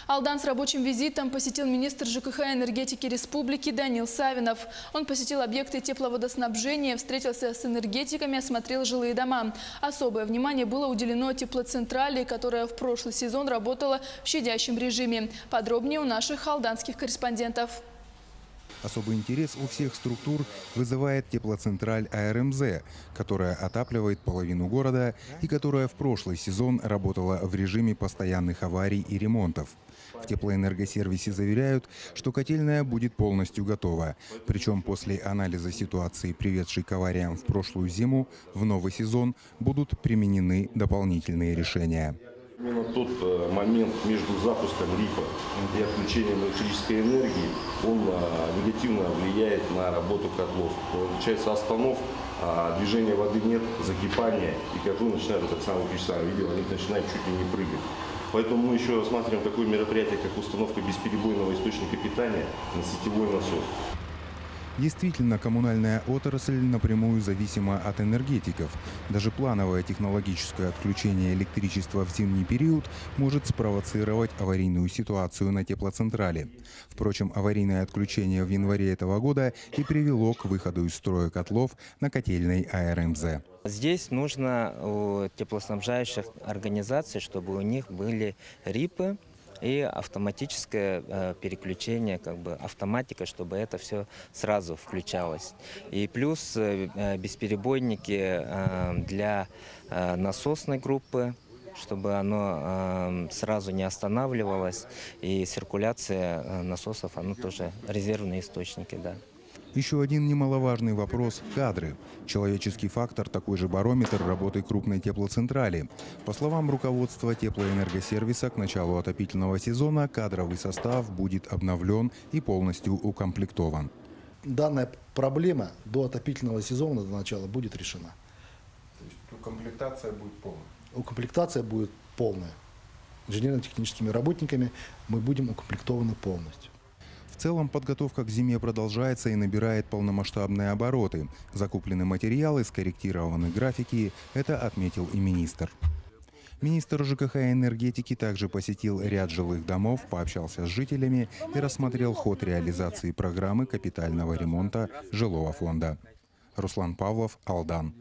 Алдан с рабочим визитом посетил министр ЖКХ и энергетики республики Данил Савинов. Он посетил объекты тепловодоснабжения, встретился с энергетиками, осмотрел жилые дома. Особое внимание было уделено теплоцентрали, которая в прошлый сезон работала в щадящем режиме. Подробнее у наших алданских корреспондентов. Особый интерес у всех структур вызывает теплоцентраль АРМЗ, которая отапливает половину города и которая в прошлый сезон работала в режиме постоянных аварий и ремонтов. В теплоэнергосервисе заверяют, что котельная будет полностью готова. Причем после анализа ситуации, приведшей к авариям в прошлую зиму, в новый сезон будут применены дополнительные решения. Именно тот момент между запуском РИПа и отключением электрической энергии, он негативно влияет на работу котлов. Получается останов, движения воды нет, закипания, и котлы начинают, как сам видел, они начинают чуть ли не прыгать. Поэтому мы еще рассматриваем такое мероприятие, как установка бесперебойного источника питания на сетевой насос. Действительно, коммунальная отрасль напрямую зависима от энергетиков. Даже плановое технологическое отключение электричества в зимний период может спровоцировать аварийную ситуацию на теплоцентрале. Впрочем, аварийное отключение в январе этого года и привело к выходу из строя котлов на котельной АРМЗ. Здесь нужно у теплоснабжающих организаций, чтобы у них были РИПы и автоматическое переключение, автоматика, чтобы это все сразу включалось. И плюс бесперебойники для насосной группы, чтобы оно сразу не останавливалось. И циркуляция насосов, оно тоже резервные источники, да. Еще один немаловажный вопрос – кадры. Человеческий фактор – такой же барометр работы крупной теплоцентрали. По словам руководства теплоэнергосервиса, к началу отопительного сезона кадровый состав будет обновлен и полностью укомплектован. Данная проблема до отопительного сезона, до начала, будет решена. То есть укомплектация будет полная? Укомплектация будет полная. Инженерно-техническими работниками мы будем укомплектованы полностью. В целом подготовка к зиме продолжается и набирает полномасштабные обороты. Закуплены материалы, скорректированы графики. Это отметил и министр. Министр ЖКХ и энергетики также посетил ряд жилых домов, пообщался с жителями и рассмотрел ход реализации программы капитального ремонта жилого фонда. Руслан Павлов, Алдан.